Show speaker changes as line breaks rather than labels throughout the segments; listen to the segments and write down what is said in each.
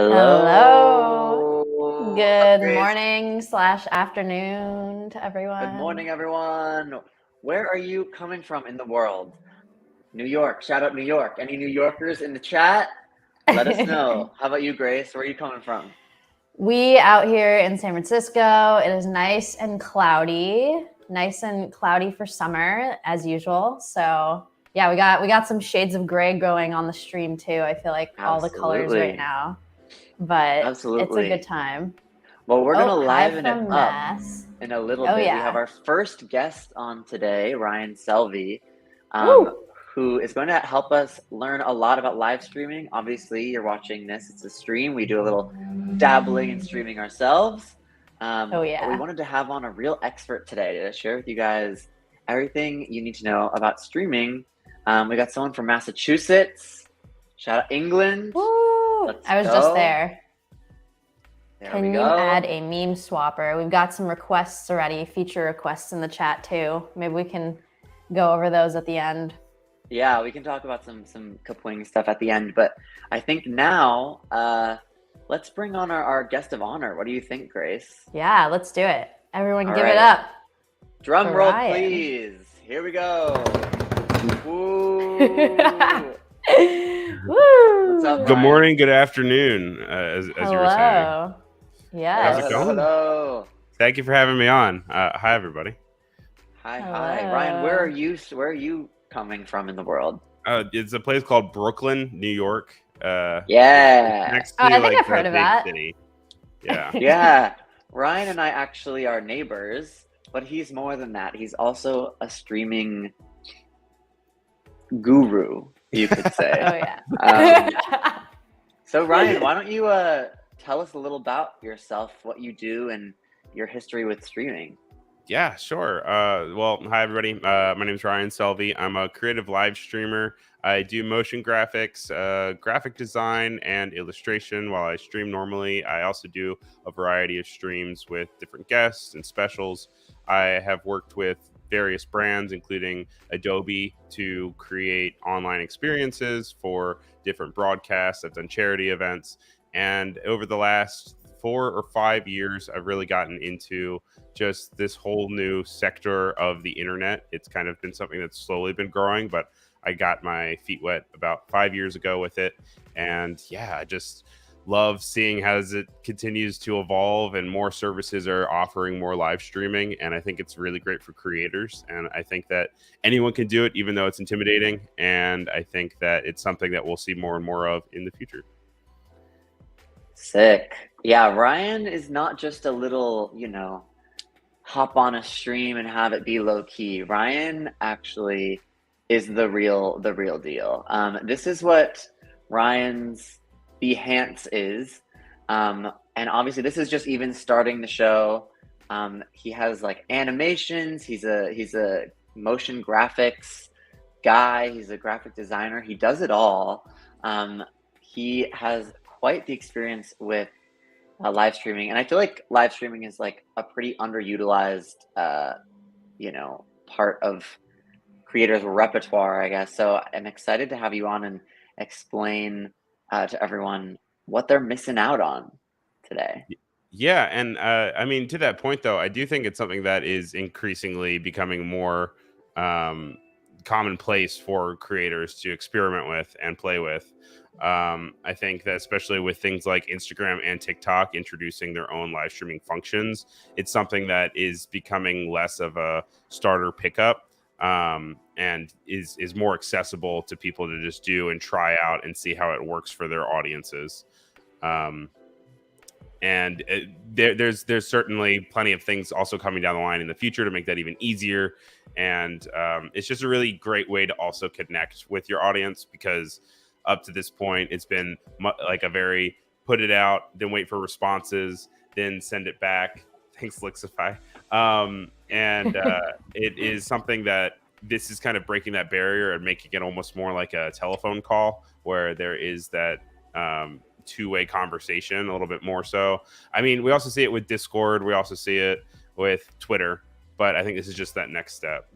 Hello. Good
Grace.
morning/afternoon to everyone.
Good morning, everyone. Where are you coming from in the world? New York. Shout out New York. Any New Yorkers in the chat? Let us know. How about you, Grace? Where are you coming from?
We out here in San Francisco. It is nice and cloudy for summer as usual. So yeah, we got some shades of gray going on the stream too. I feel like all the colors right now, but it's a good time.
Well, we're gonna liven it up
Mass.
in a little bit.
Yeah.
We have our first guest on today, Ryan Selvy, who is going to help us learn a lot about live streaming. Obviously, you're watching this; it's a stream. We do a little dabbling in streaming ourselves. But we wanted to have on a real expert today to share with you guys everything you need to know about streaming. We got someone from Massachusetts. Shout out England.
I was just there.
Can
you add a meme swapper? We've got some requests already, feature requests in the chat too. Maybe we can go over those at the end.
Yeah, we can talk about some Kapwing stuff at the end. But I think now, let's bring on our guest of honor. What do you think, Grace?
Yeah, let's do it. Everyone give it up.
Drum roll, please. Here we go. Woo.
Woo.
What's up,
Good morning, good afternoon, as you were saying.
Yeah.
How's it going?
Hello.
Thank you for having me on. Hi, everybody.
Hi. Ryan, where are you coming from in the world?
It's a place called Brooklyn, New York.
Next
to,
I think I've heard of that.
City. Yeah.
Yeah. Ryan and I actually are neighbors, but he's more than that. He's also a streaming guru, you could say. So Ryan, why don't you tell us a little about yourself, what you do, and your history with streaming?
Yeah, sure. Well, hi, everybody. My name is Ryan Selvy. I'm a creative live streamer. I do motion graphics, graphic design, and illustration while I stream normally. I also do a variety of streams with different guests and specials. I have worked with various brands, including Adobe, to create online experiences for different broadcasts. I've done charity events. And over the last 4 or 5 years, I've really gotten into just this whole new sector of the internet. It's kind of been something that's slowly been growing, but I got my feet wet about 5 years ago with it. And yeah, I just love seeing how it continues to evolve and more services are offering more live streaming. And I think it's really great for creators. And I think that anyone can do it, even though it's intimidating. And I think that it's something that we'll see more and more of in the future.
Sick. Yeah, Ryan is not just a little, hop on a stream and have it be low key. Ryan actually is the real deal. This is what Ryan's Behance is. And obviously this is just even starting the show. He has like animations. He's a motion graphics guy. He's a graphic designer. He does it all. He has quite the experience with live streaming, and I feel like live streaming is like a pretty underutilized, part of creators' repertoire, I guess. So I'm excited to have you on and explain to everyone what they're missing out on today.
Yeah, and I mean, to that point, though, I do think it's something that is increasingly becoming more commonplace for creators to experiment with and play with. I think that especially with things like Instagram and TikTok introducing their own live streaming functions, it's something that is becoming less of a starter pickup and is more accessible to people to just do and try out and see how it works for their audiences. And there's certainly plenty of things also coming down the line in the future to make that even easier. And it's just a really great way to also connect with your audience, because up to this point, it's been like a very put it out, then wait for responses, then send it back. Thanks, Lixify. It is something that this is kind of breaking that barrier and making it almost more like a telephone call where there is that two-way conversation a little bit more so. I mean, we also see it with Discord. We also see it with Twitter. But I think this is just that next step.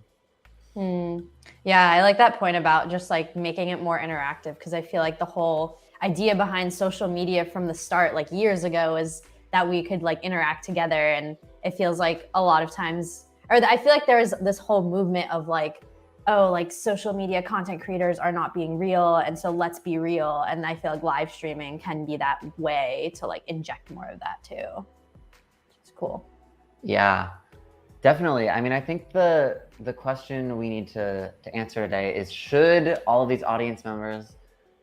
Yeah, I like that point about just like making it more interactive, because I feel like the whole idea behind social media from the start, like years ago, is that we could like interact together. And it feels like a lot of times, or I feel like there's this whole movement of like, oh, like social media content creators are not being real, and so let's be real. And I feel like live streaming can be that way to like inject more of that too. It's cool.
Yeah, definitely. I mean, I think the question we need to answer today is, should all of these audience members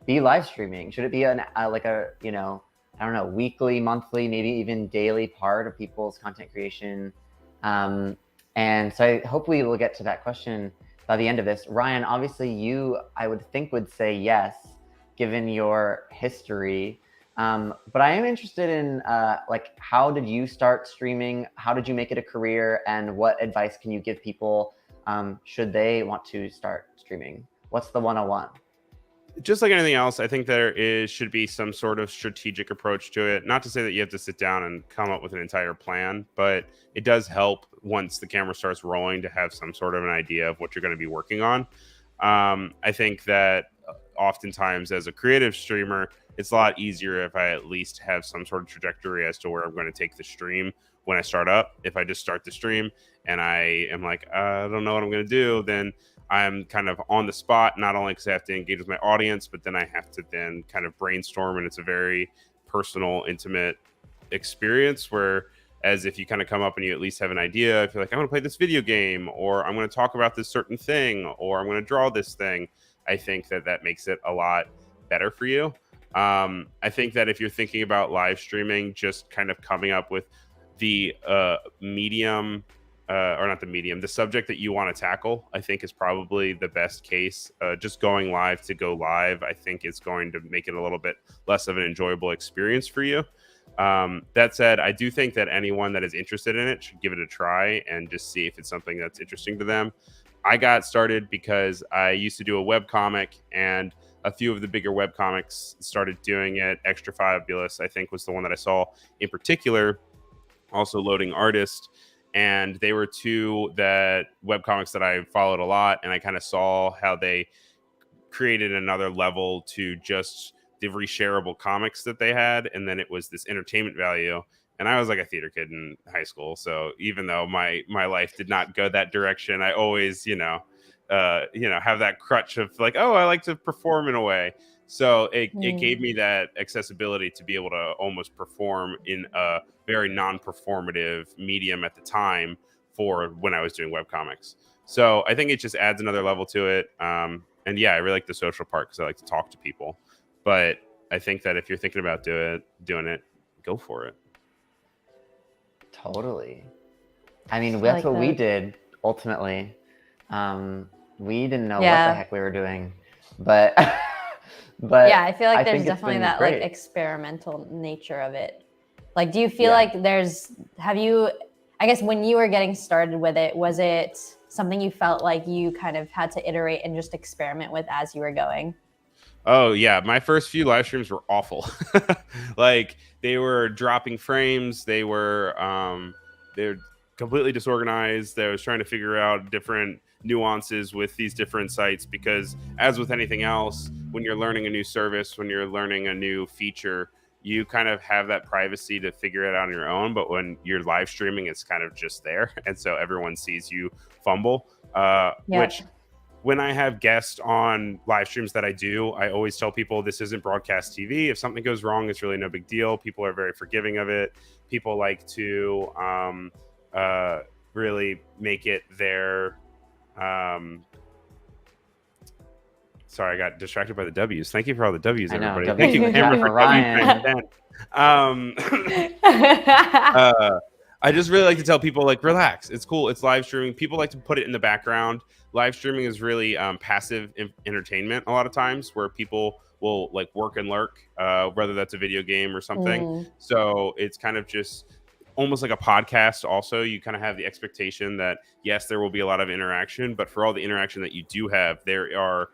be live streaming? Should it be like a, you know, I don't know, weekly, monthly, maybe even daily part of people's content creation? And so hopefully we'll get to that question by the end of this. Ryan, obviously you, I would think, would say yes, given your history. But I am interested in like, how did you start streaming? How did you make it a career? And what advice can you give people should they want to start streaming? What's the 101?
Just like anything else, I think should be some sort of strategic approach to it. Not to say that you have to sit down and come up with an entire plan, but it does help once the camera starts rolling to have some sort of an idea of what you're going to be working on. I think that oftentimes as a creative streamer, it's a lot easier if I at least have some sort of trajectory as to where I'm going to take the stream when I start up. If I just start the stream and I am like, I don't know what I'm going to do, then I'm kind of on the spot, not only because I have to engage with my audience, but then I have to then kind of brainstorm, and it's a very personal, intimate experience, where as if you kind of come up and you at least have an idea, if you're like, I'm going to play this video game, or I'm going to talk about this certain thing, or I'm going to draw this thing, I think that makes it a lot better for you. I think that if you're thinking about live streaming, just kind of coming up with the medium, or not the medium, the subject that you want to tackle, I think is probably the best case. Just going live to go live, I think is going to make it a little bit less of an enjoyable experience for you. That said, I do think that anyone that is interested in it should give it a try and just see if it's something that's interesting to them. I got started because I used to do a webcomic, and a few of the bigger webcomics started doing it. Extra Fabulous, I think, was the one that I saw in particular, also Loading Artist. And they were two that webcomics that I followed a lot, and I kind of saw how they created another level to just the reshareable comics that they had, and then it was this entertainment value. And I was like a theater kid in high school, so even though my life did not go that direction, I always have that crutch of like, oh, I like to perform in a way. So it gave me that accessibility to be able to almost perform in a very non-performative medium at the time for when I was doing webcomics. So I think it just adds another level to it. And yeah, I really like the social part because I like to talk to people. But I think that if you're thinking about doing it, go for it.
Totally. I mean, that's what we did ultimately. We didn't know what the heck we were doing, but
yeah, I feel like there's definitely that like experimental nature of it. Like, do you feel like I guess when you were getting started with it, was it something you felt like you kind of had to iterate and just experiment with as you were going?
Oh yeah, my first few live streams were awful. Like, they were dropping frames, they're completely disorganized. I was trying to figure out different nuances with these different sites, because as with anything else, when you're learning a new service, when you're learning a new feature, you kind of have that privacy to figure it out on your own. But when you're live streaming, it's kind of just there, and so everyone sees you fumble. Which, when I have guests on live streams that I do, I always tell people this isn't broadcast TV. If something goes wrong, it's really no big deal. People are very forgiving of it. People like to really make it their sorry, I got distracted by the W's. Thank you for all the W's, everybody. Thank you, Cameron, for Ryan. I just really like to tell people, like, relax. It's cool. It's live streaming. People like to put it in the background. Live streaming is really passive entertainment a lot of times, where people will like work and lurk, whether that's a video game or something. So it's kind of just almost like a podcast. Also, you kind of have the expectation that, yes, there will be a lot of interaction, but for all the interaction that you do have, there are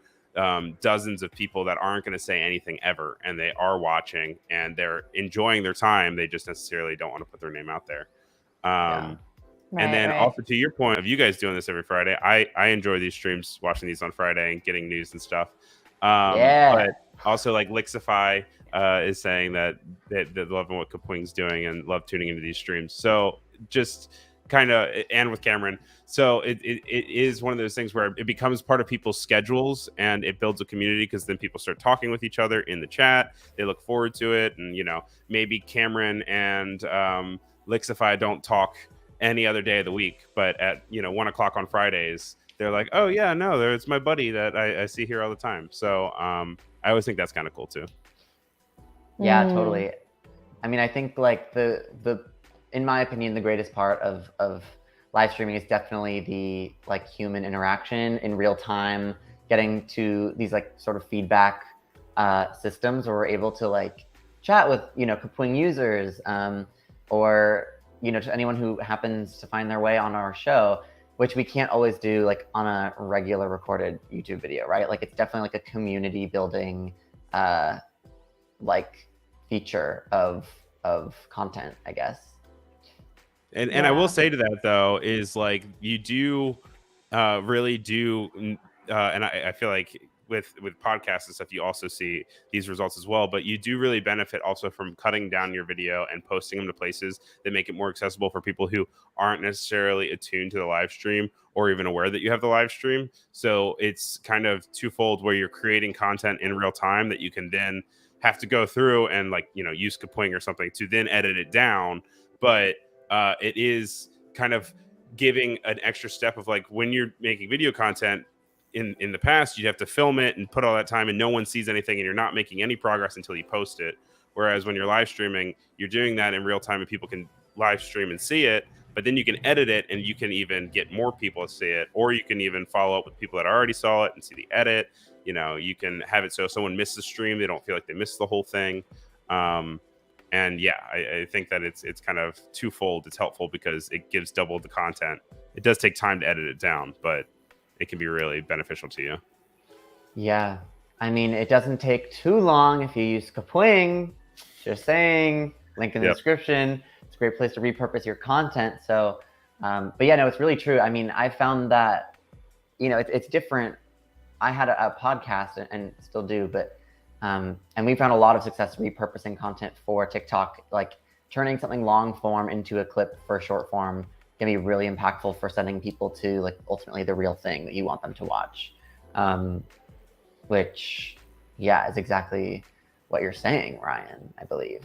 dozens of people that aren't going to say anything ever, and they are watching and they're enjoying their time. They just necessarily don't want to put their name out there. And then also, to your point of you guys doing this every Friday, I enjoy these streams, watching these on Friday and getting news and stuff. But Also, like Lixify is saying that they love what Kapwing's doing and love tuning into these streams. So just kind of, and with Cameron. So it is one of those things where it becomes part of people's schedules and it builds a community, because then people start talking with each other in the chat. They look forward to it. And, you know, maybe Cameron and Lixify don't talk any other day of the week, but at, you know, 1 o'clock on Fridays, they're like, oh yeah, no, it's my buddy that I see here all the time. So I always think that's kind of cool too.
Yeah, totally. I mean, I think like the in my opinion, the greatest part of live streaming is definitely the like human interaction in real time, getting to these like sort of feedback systems where we're able to like chat with, you know, Kapwing users or, you know, to anyone who happens to find their way on our show, which we can't always do like on a regular recorded YouTube video, right? Like it's definitely like a community building like feature of content, I guess.
And I will say to that though, is like you do really do, and I feel like with podcasts and stuff, you also see these results as well. But you do really benefit also from cutting down your video and posting them to places that make it more accessible for people who aren't necessarily attuned to the live stream or even aware that you have the live stream. So it's kind of twofold, where you're creating content in real time that you can then have to go through and like, you know, use Kapwing or something to then edit it down. But it is kind of giving an extra step of like, when you're making video content in the past, you'd have to film it and put all that time and no one sees anything and you're not making any progress until you post it. Whereas when you're live streaming, you're doing that in real time and people can live stream and see it, but then you can edit it and you can even get more people to see it, or you can even follow up with people that already saw it and see the edit. You know, you can have it so if someone misses the stream, they don't feel like they missed the whole thing. And yeah, I think that it's kind of twofold. It's helpful because it gives double the content. It does take time to edit it down, but it can be really beneficial to you.
Yeah, I mean, it doesn't take too long if you use Kapwing. Just saying, link in the description. It's a great place to repurpose your content. So, but yeah, no, it's really true. I mean, I found that, you know, it's different. I had a podcast and still do, but and we found a lot of success repurposing content for TikTok, like turning something long form into a clip for short form can be really impactful for sending people to like ultimately the real thing that you want them to watch. Which, yeah, is exactly what you're saying, Ryan, I believe.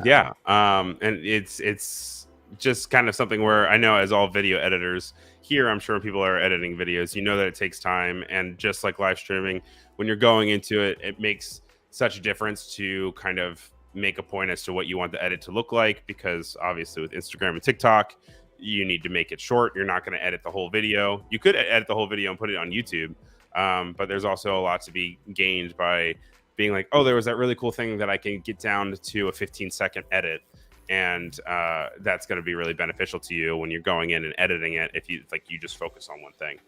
Yeah. And it's just kind of something where I know, as all video editors here, I'm sure people are editing videos, you know that it takes time. And just like live streaming, when you're going into it, it makes such a difference to kind of make a point as to what you want the edit to look like, because obviously with Instagram and TikTok, you need to make it short. You're not going to edit the whole video. You could edit the whole video and put it on YouTube. But there's also a lot to be gained by being like, oh, there was that really cool thing that I can get down to a 15-second edit. And that's going to be really beneficial to you when you're going in and editing it. If you like, you just focus on one thing,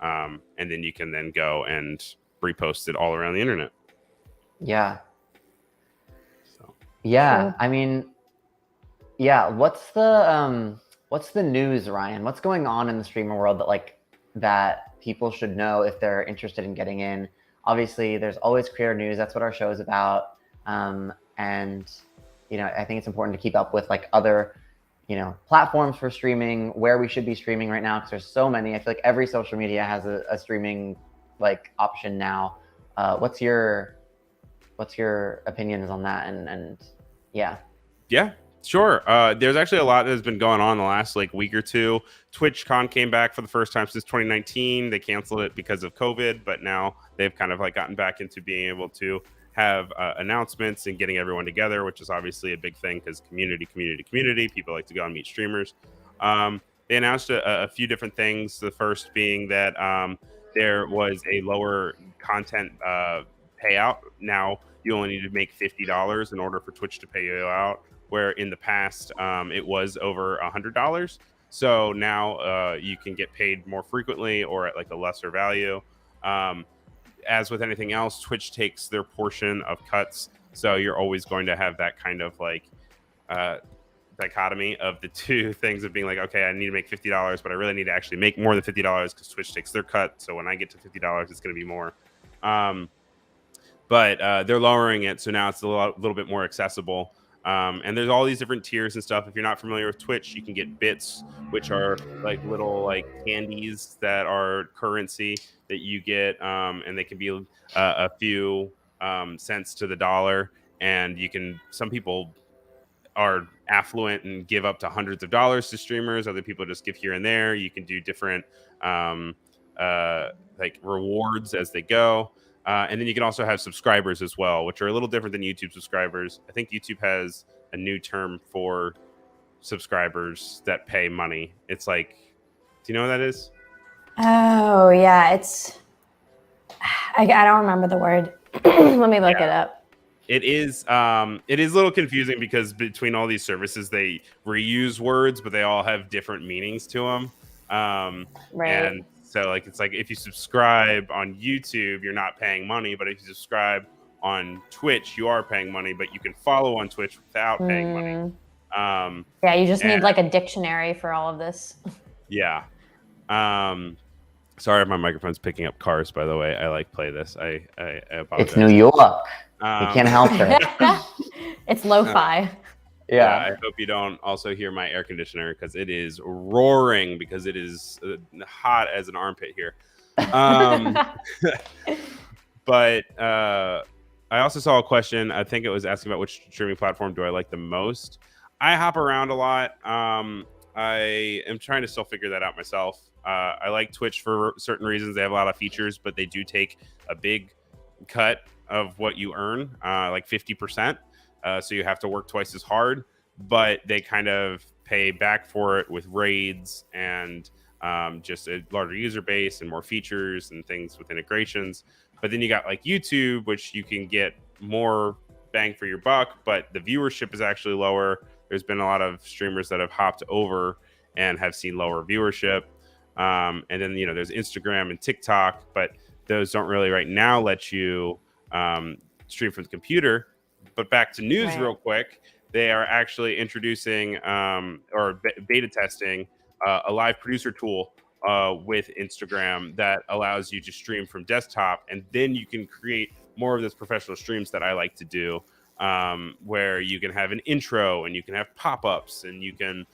and then you can then go and repost it all around the internet.
Yeah.
So.
Yeah. Sure. I mean, yeah. What's the news, Ryan? What's going on in the streamer world that people should know if they're interested in getting in? Obviously, there's always creator news. That's what our show is about. And you know, I think it's important to keep up with like other, you know, platforms for streaming, where we should be streaming right now, because there's so many. I feel like every social media has a streaming like option now. What's your opinions on that? And yeah.
Yeah, sure. There's actually a lot that has been going on the last like week or two. TwitchCon came back for the first time since 2019. They canceled it because of COVID, but now they've kind of like gotten back into being able to have announcements and getting everyone together, which is obviously a big thing because community. People like to go and meet streamers. They announced a few different things. The first being that there was a lower content payout. Now you only need to make $50 in order for Twitch to pay you out, where in the past it was over $100. So now you can get paid more frequently or at like a lesser value. As with anything else, Twitch takes their portion of cuts. So you're always going to have that kind of like dichotomy of the two things of being like, okay, I need to make $50, but I really need to actually make more than $50 because Twitch takes their cut. So when I get to $50, it's going to be more. but they're lowering it, so now it's a little bit more accessible. And there's all these different tiers and stuff. If you're not familiar with Twitch, you can get bits, which are like little like candies that are currency that you get, and they can be a few cents to the dollar. And you can, some people are affluent and give up to hundreds of dollars to streamers. Other people just give here and there. You can do different um, like rewards as they go. And then you can also have subscribers as well, which are a little different than YouTube subscribers. I think YouTube has a new term for subscribers that pay money. It's like, do you know what that is?
Oh yeah, I don't remember the word. Let me look it up.
It is a little confusing because between all these services, they reuse words, but they all have different meanings to them.
Right.
And so like, it's like if you subscribe on YouTube, you're not paying money, but if you subscribe on Twitch, you are paying money, but you can follow on Twitch without paying money.
Yeah, you just need like a dictionary for all of this.
Yeah. Sorry if my microphone's picking up cars, by the way. I like play this. I apologize.
It's New York. You can't help it.
It's lo-fi.
Yeah.
I hope you don't also hear my air conditioner because it is roaring because it is hot as an armpit here. But I also saw a question. I think it was asking about which streaming platform do I like the most. I hop around a lot. I am trying to still figure that out myself. I like Twitch for certain reasons. They have a lot of features, but they do take a big cut of what you earn, like 50%. So you have to work twice as hard, but they kind of pay back for it with raids and just a larger user base and more features and things with integrations. But then you got like YouTube, which you can get more bang for your buck, but the viewership is actually lower. There's been a lot of streamers that have hopped over and have seen lower viewership. And then, you know, there's Instagram and TikTok, but those don't really right now let you stream from the computer. But back to news real quick, they are actually introducing or beta testing a live producer tool with Instagram that allows you to stream from desktop, and then you can create more of those professional streams that I like to do, where you can have an intro and you can have pop-ups and you can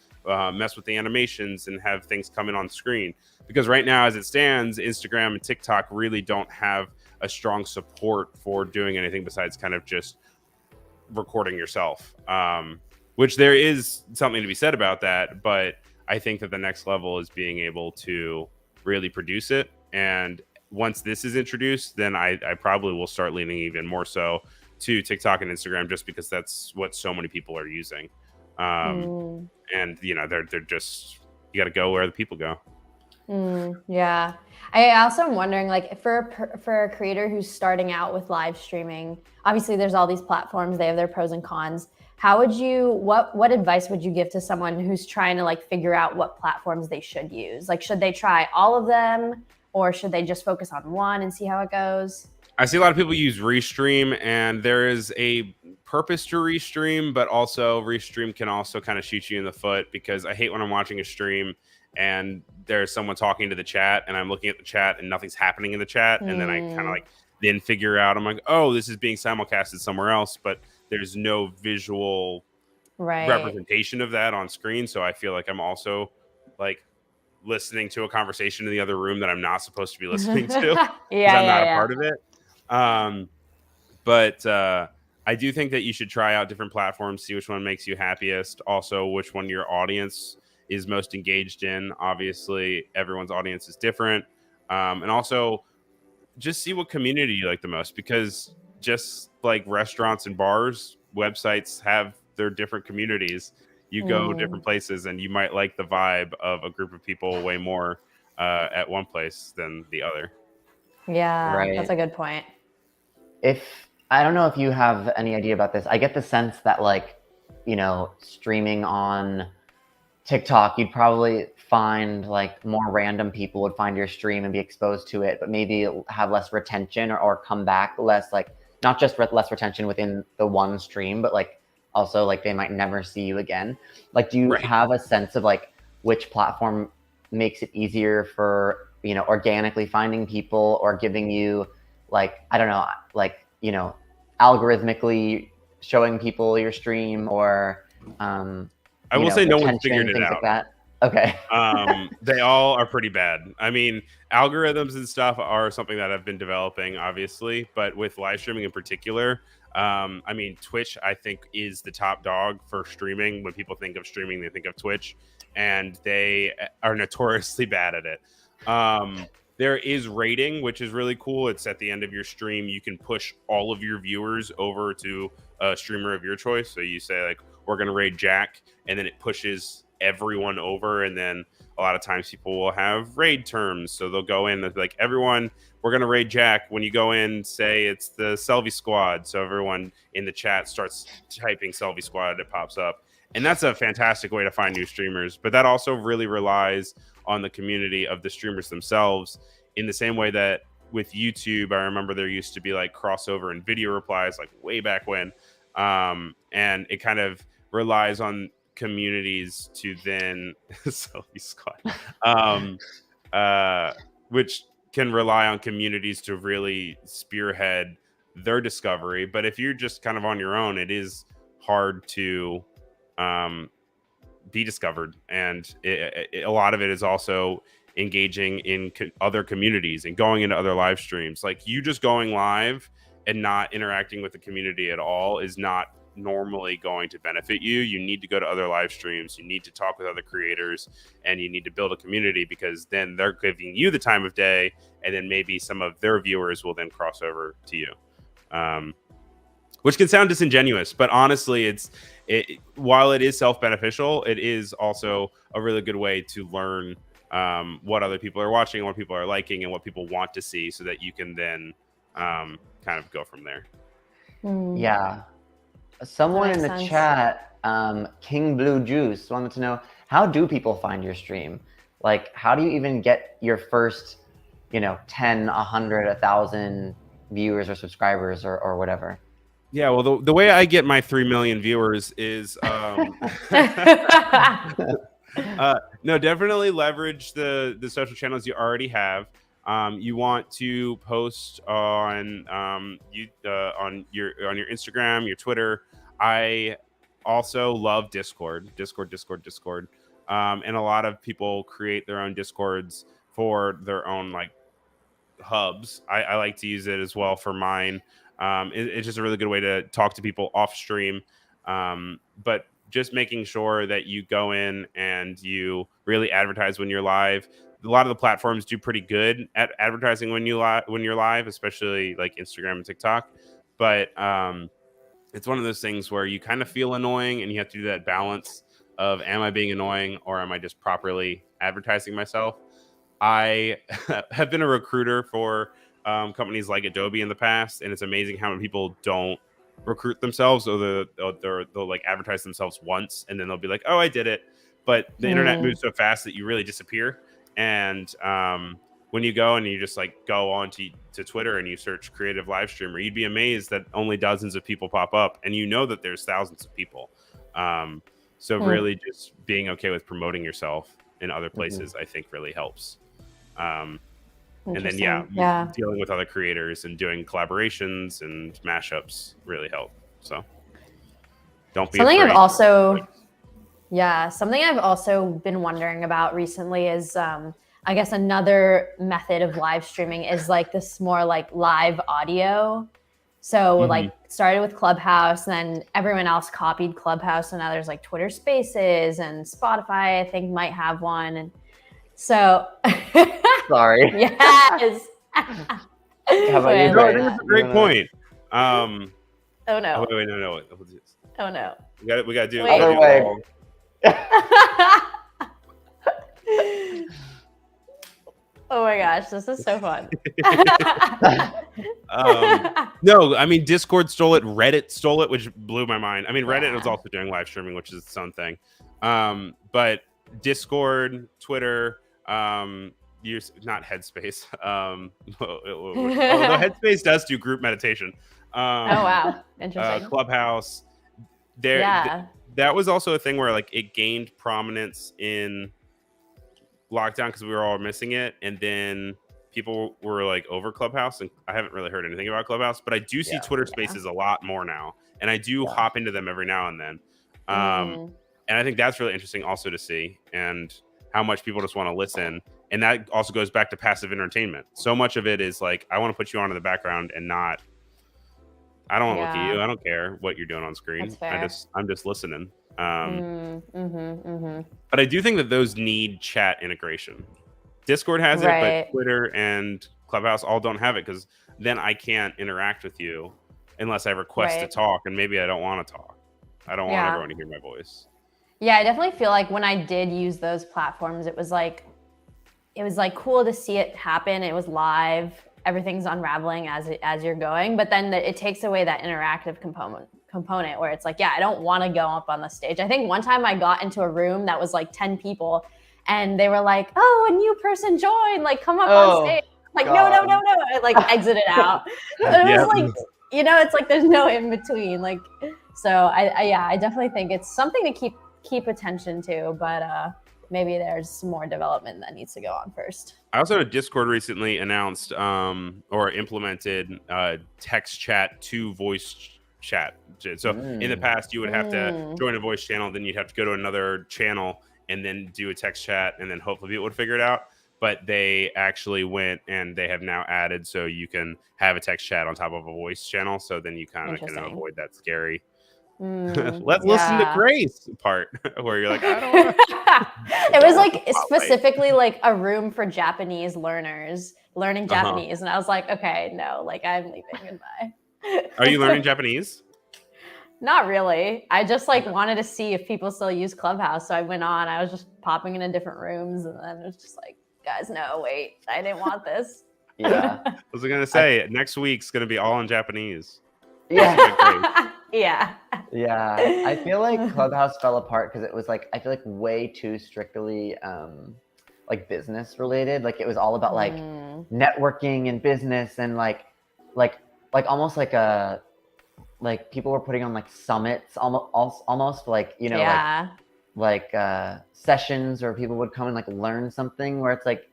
mess with the animations and have things come in on screen. Because right now, as it stands, Instagram and TikTok really don't have a strong support for doing anything besides kind of just recording yourself, which there is something to be said about that. But I think that the next level is being able to really produce it. And once this is introduced, then I probably will start leaning even more so to TikTok and Instagram, just because that's what so many people are using. And you know, they're just, you got to go where the people go.
Yeah. I also am wondering, like, for a creator who's starting out with live streaming, obviously there's all these platforms, they have their pros and cons. How would you, what advice would you give to someone who's trying to like figure out what platforms they should use? Like, should they try all of them, or should they just focus on one and see how it goes?
I see a lot of people use Restream, and there is a purpose to Restream, but also Restream can also kind of shoot you in the foot, because I hate when I'm watching a stream and there's someone talking to the chat and I'm looking at the chat and nothing's happening in the chat. And then I kind of like then figure out, I'm like, oh, this is being simulcasted somewhere else, but there's no visual representation of that on screen. So I feel like I'm also like listening to a conversation in the other room that I'm not supposed to be listening to. I'm not a part of it. But I do think that you should try out different platforms, see which one makes you happiest. Also, which one your audience is most engaged in. Obviously, everyone's audience is different. And also just see what community you like the most, because just like restaurants and bars, websites have their different communities. You go different places and you might like the vibe of a group of people way more at one place than the other.
Yeah, that's a good point.
I don't know if you have any idea about this. I get the sense that, like, you know, streaming on TikTok, you'd probably find like more random people would find your stream and be exposed to it, but maybe have less retention or come back less, like not just less retention within the one stream, but like also like they might never see you again. Like, do you have a sense of like which platform makes it easier for, you know, organically finding people or giving you like, I don't know, like you know, algorithmically showing people your stream, or
I will say no one's
retention,
figured it
things
out.
like that? Okay.
They all are pretty bad. I mean, algorithms and stuff are something that I've been developing, obviously, but with live streaming in particular, I mean, Twitch, I think, is the top dog for streaming. When people think of streaming, they think of Twitch, and they are notoriously bad at it. There is rating, which is really cool. It's at the end of your stream. You can push all of your viewers over to a streamer of your choice. So you say, like, we're going to raid Jack, and then it pushes everyone over. And then a lot of times people will have raid terms. So they'll go in like, everyone, we're going to raid Jack. When you go in, say it's the Selvy squad. So everyone in the chat starts typing Selvy squad. It pops up. And that's a fantastic way to find new streamers. But that also really relies on the community of the streamers themselves, in the same way that with YouTube, I remember there used to be like crossover and video replies, like way back when. And it kind of relies on communities to then Selfie Squad, which can rely on communities to really spearhead their discovery. But if you're just kind of on your own, it is hard to be discovered. And a lot of it is also engaging in other communities and going into other live streams. Like, you just going live and not interacting with the community at all is not normally going to benefit you. You need to go to other live streams. You need to talk with other creators, and you need to build a community, because then they're giving you the time of day, and then maybe some of their viewers will then cross over to you. Which can sound disingenuous, but honestly, while it is self-beneficial, it is also a really good way to learn what other people are watching, what people are liking, and what people want to see, so that you can then kind of go from there.
Yeah. Someone in the chat, King Blue Juice, wanted to know, how do people find your stream? Like, how do you even get your first, 10, 100, 1,000 viewers or subscribers or whatever?
Yeah, well, the way I get my 3 million viewers is no, definitely leverage the social channels you already have. You want to post on your Instagram, your Twitter. I also love Discord. And a lot of people create their own Discords for their own like hubs. I like to use it as well for mine. It's just a really good way to talk to people off stream. But just making sure that you go in and you really advertise when you're live. A lot of the platforms do pretty good at advertising when you're live, especially like Instagram and TikTok. But it's one of those things where you kind of feel annoying, and you have to do that balance of, am I being annoying, or am I just properly advertising myself? I have been a recruiter for companies like Adobe in the past, and it's amazing how many people don't recruit themselves, or they'll like advertise themselves once, and then they'll be like, oh, I did it. But the internet moves so fast that you really disappear. And when you go and you just like go on to Twitter and you search creative live streamer, you'd be amazed that only dozens of people pop up, and that there's thousands of people. So really just being okay with promoting yourself in other places, I think really helps. And then dealing with other creators and doing collaborations and mashups really help. So don't be
something
afraid.
Something I've also been wondering about recently is I guess another method of live streaming is like this more like live audio. So like started with Clubhouse, and then everyone else copied Clubhouse, and now there's like Twitter Spaces, and Spotify I think might have one. And so
sorry.
Yes.
How about you?
No, I think it's a great point.
Oh no.
Wait, no.
Oh no.
We got to do
Wait.
Other way.
Oh my gosh, this is so fun.
No, I mean, Discord stole it, Reddit stole it, which blew my mind. I mean, Reddit was also doing live streaming, which is its own thing. But Discord, Twitter, not Headspace. Although Headspace does do group meditation.
Oh wow, interesting.
Clubhouse. That was also a thing where like it gained prominence in lockdown because we were all missing it, and then people were like over Clubhouse, and I haven't really heard anything about Clubhouse, but I do see
Yeah.
Twitter Spaces a lot more now, and I do
Yeah.
hop into them every now and then. And I think that's really interesting also to see, and how much people just want to listen. And that also goes back to passive entertainment. So much of it is like, I want to put you on in the background and not, I don't want to look at you. I don't care what you're doing on screen. I'm just listening. But I do think that those need chat integration. Discord has it, but Twitter and Clubhouse all don't have it, because then I can't interact with you unless I request to talk, and maybe I don't want to talk. I don't want everyone to hear my voice.
Yeah, I definitely feel like when I did use those platforms, it was like cool to see it happen. It was live. Everything's unraveling as you're going, but then it takes away that interactive component where it's like, yeah, I don't want to go up on the stage. I think one time I got into a room that was like 10 people, and they were like, "Oh, a new person joined. Like, come up on stage." Like, no. I like exited out. And it was like, it's like there's no in between. Like, so I definitely think it's something to keep attention to, but maybe there's some more development that needs to go on first.
I also know Discord recently announced or implemented text chat to voice chat. So in the past, you would have to join a voice channel, then you'd have to go to another channel and then do a text chat, and then hopefully people would figure it out. But they actually went, and they have now added so you can have a text chat on top of a voice channel. So then you kind of can avoid that scary let's listen to Grace part where you're like, I don't want to.
It was like specifically like a room for Japanese learners learning Japanese. And I was like, okay, no, like I'm leaving. Goodbye.
Are you learning Japanese?
Not really. I just like wanted to see if people still use Clubhouse. So I went on, I was just popping into different rooms, and then it was just like, guys, no, wait, I didn't want this.
Yeah.
I was going to say, next week's going to be all in Japanese.
Yeah.
Yeah.
I feel like Clubhouse fell apart because it was like, I feel like way too strictly like business related. Like it was all about like networking and business, and like almost like a, like people were putting on like summits, almost like, like sessions where people would come and like learn something, where it's like,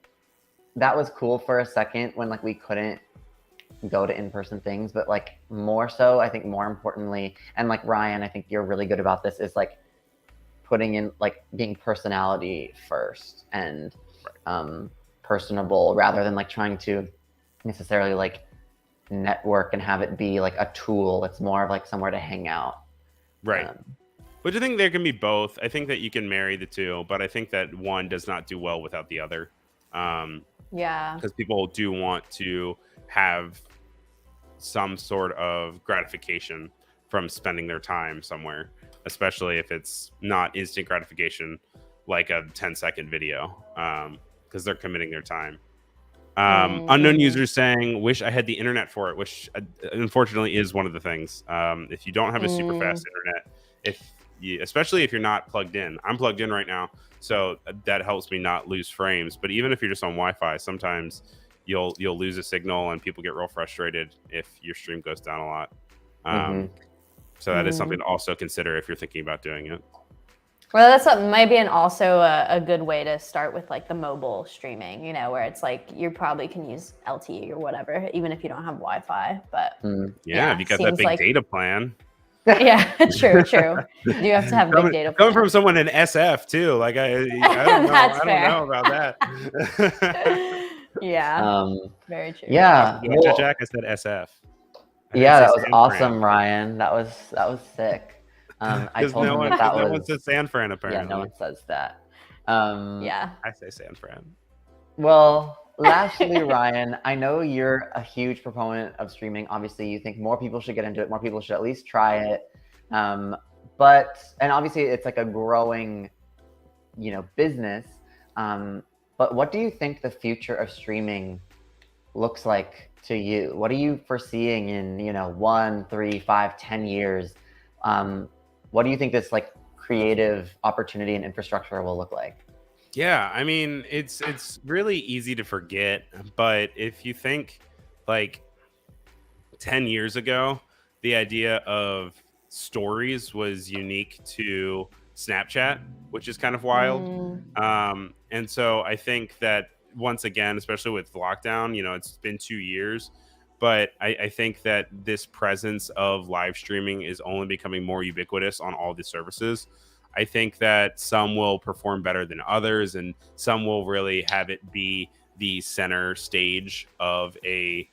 that was cool for a second when like we couldn't go to in-person things, but like more so, I think more importantly, and like Ryan, I think you're really good about this, is like putting in like being personality first and personable, rather than like trying to necessarily like network and have it be like a tool. It's more of like somewhere to hang out.
Right. Which I think there can be both. I think that you can marry the two, but I think that one does not do well without the other. Because people do want to have some sort of gratification from spending their time somewhere, especially if it's not instant gratification like a 10-second video, because they're committing their time. Unknown users saying, wish I had the internet for it, which unfortunately is one of the things. If you don't have a super fast internet, especially if you're not plugged in. I'm plugged in right now, so that helps me not lose frames. But even if you're just on Wi-Fi, sometimes you'll lose a signal, and people get real frustrated if your stream goes down a lot. So that is something to also consider if you're thinking about doing it.
Well, that's maybe also a good way to start with like the mobile streaming, where it's like you probably can use LTE or whatever, even if you don't have Wi-Fi. But
if you got that big data plan.
Yeah, true. You have to have big data plan.
Coming from someone in SF too, like I don't know, I don't know about that.
Yeah, very true.
Yeah,
Jack, I said SF.
That was awesome, Ryan. That was sick. I told him that
no one says San Fran, apparently.
Yeah, no one says that.
I say San Fran.
Well, lastly, Ryan, I know you're a huge proponent of streaming. Obviously, you think more people should get into it. More people should at least try it. And obviously, it's like a growing, business. But what do you think the future of streaming looks like to you? What are you foreseeing in 1, 3, 5, 10 years? What do you think this like creative opportunity and infrastructure will look like?
Yeah, I mean, it's really easy to forget, but if you think like 10 years ago, the idea of stories was unique to Snapchat, which is kind of wild. And so I think that once again, especially with lockdown, it's been 2 years, but I think that this presence of live streaming is only becoming more ubiquitous on all the services. I think that some will perform better than others, and some will really have it be the center stage of a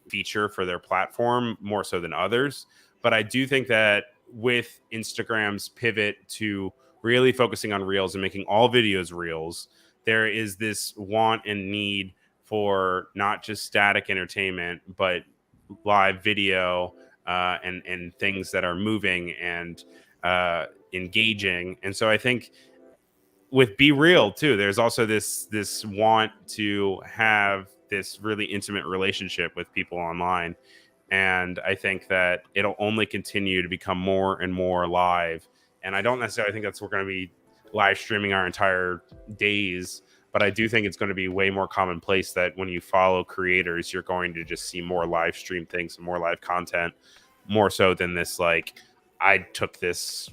feature for their platform more so than others. But I do think that with Instagram's pivot to really focusing on reels and making all videos reels, there is this want and need for not just static entertainment, but live video and things that are moving and engaging. And so I think with Be Real too, there's also this want to have this really intimate relationship with people online. And I think that it'll only continue to become more and more live. And I don't necessarily think that's we're going to be live streaming our entire days, but I do think it's going to be way more commonplace that when you follow creators, you're going to just see more live stream things and more live content, more so than this, like, I took this,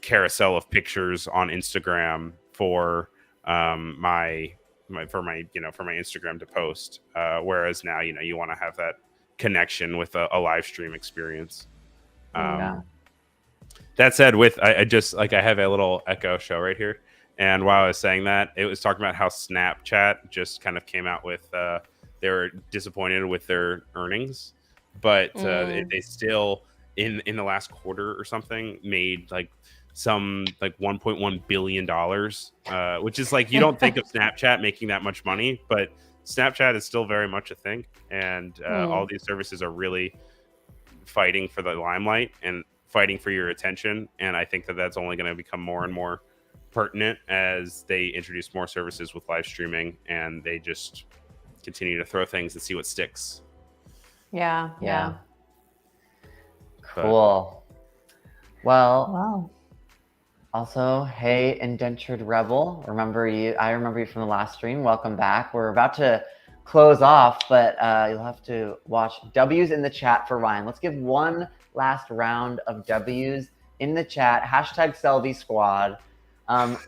carousel of pictures on Instagram for my Instagram to post. Whereas now, you want to have that connection with a live stream experience. That said, I have a little echo show right here, and while I was saying that, it was talking about how Snapchat just kind of came out with they were disappointed with their earnings, but they still in the last quarter or something made some $1.1 billion, which is you don't think of Snapchat making that much money, but Snapchat is still very much a thing, and all these services are really fighting for the limelight and fighting for your attention. And I think that that's only going to become more and more pertinent as they introduce more services with live streaming, and they just continue to throw things and see what sticks.
Yeah.
Cool. Well,
Wow.
Also, hey, Indentured Rebel, I remember you from the last stream. Welcome back. We're about to close off, but you'll have to watch W's in the chat for Ryan. Let's give one last round of W's in the chat. #Selvy Squad.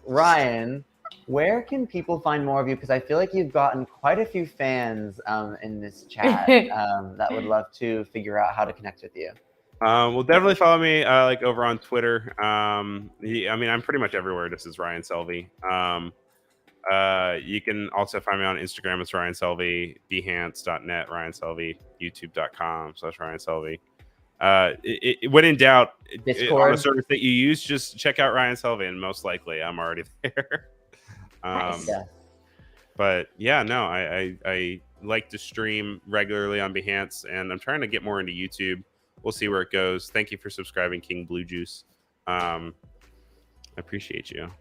Ryan, where can people find more of you? Because I feel like you've gotten quite a few fans in this chat that would love to figure out how to connect with you.
Well, definitely follow me over on Twitter. I'm pretty much everywhere. This is Ryan Selvy. You can also find me on Instagram. It's Ryan Selvy, behance.net, Ryan Selvy, youtube.com/Ryan Selvy. When in doubt, on a service that you use, just check out Ryan Selvy, and most likely I'm already there.
Nice.
But yeah, no, I like to stream regularly on Behance, and I'm trying to get more into YouTube. We'll see where it goes. Thank you for subscribing, King Blue Juice. I appreciate you.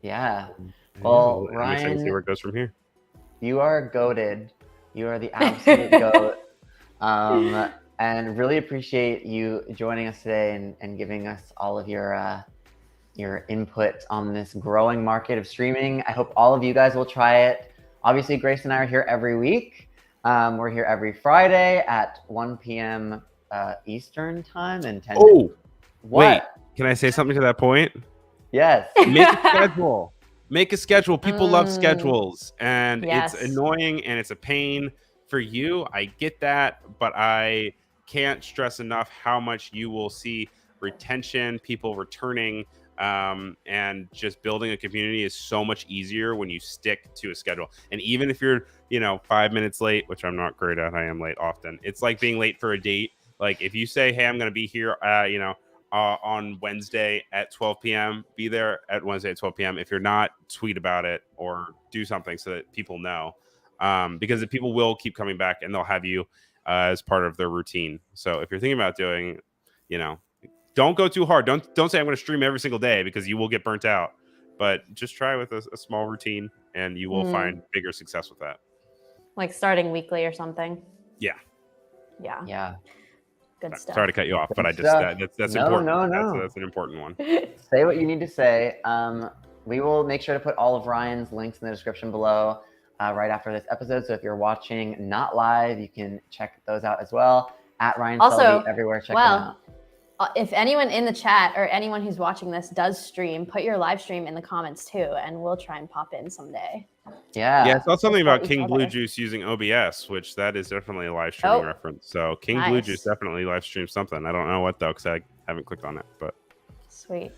Yeah. Well, Ryan,
see where it goes from here.
You are goated. You are the absolute goat. And really appreciate you joining us today and giving us all of your input on this growing market of streaming. I hope all of you guys will try it. Obviously, Grace and I are here every week. We're here every Friday at 1 p.m. Eastern time and 10.
Oh,
what?
Wait, can I say something to that point?
Yes.
Make a schedule. Make a schedule. People love schedules, and
Yes.
it's annoying and it's a pain for you. I get that, but I can't stress enough how much you will see retention, people returning, and just building a community is so much easier when you stick to a schedule. And even if you're, 5 minutes late, which I'm not great at, I am late often. It's like being late for a date. Like if you say, hey, I'm going to be here, on Wednesday at 12 p.m., be there at Wednesday at 12 p.m. If you're not, tweet about it or do something so that people know. Because people will keep coming back and they'll have you as part of their routine. So if you're thinking about doing, don't go too hard. Don't say I'm going to stream every single day, because you will get burnt out. But just try with a small routine, and you will find bigger success with that.
Like starting weekly or something.
Yeah.
Yeah.
Good stuff.
Sorry to cut you off, but I just that's
No,
important.
no.
That's an important one.
Say what you need to say. We will make sure to put all of Ryan's links in the description below right after this episode. So if you're watching not live, you can check those out as well. At Ryan Selvy everywhere. Check them out.
if anyone in the chat or anyone who's watching this does stream, put your live stream in the comments too, and we'll try and pop in someday.
Yeah, I saw something about
Support each
King Blue
other.
Juice using OBS, which that is definitely a live streaming
Oh,
reference. So King Blue
nice.
Juice definitely live streamed something. I don't know what though, because I haven't clicked on it. But
Sweet.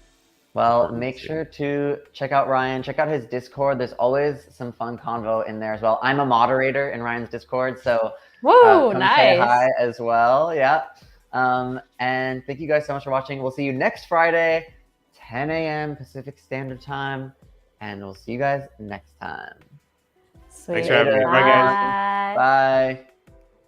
Well,
Important
make
to see.
sure to check out Ryan. Check out his Discord. There's always some fun convo in there as well. I'm a moderator in Ryan's Discord, so
Woo,
come say
nice.
hi as well. Yeah. And thank you guys so much for watching. We'll see you next Friday, 10 a.m. Pacific Standard Time, and we'll see you guys next time.
Sweet.
Thanks for having me. Bye, guys.
Bye.
Bye.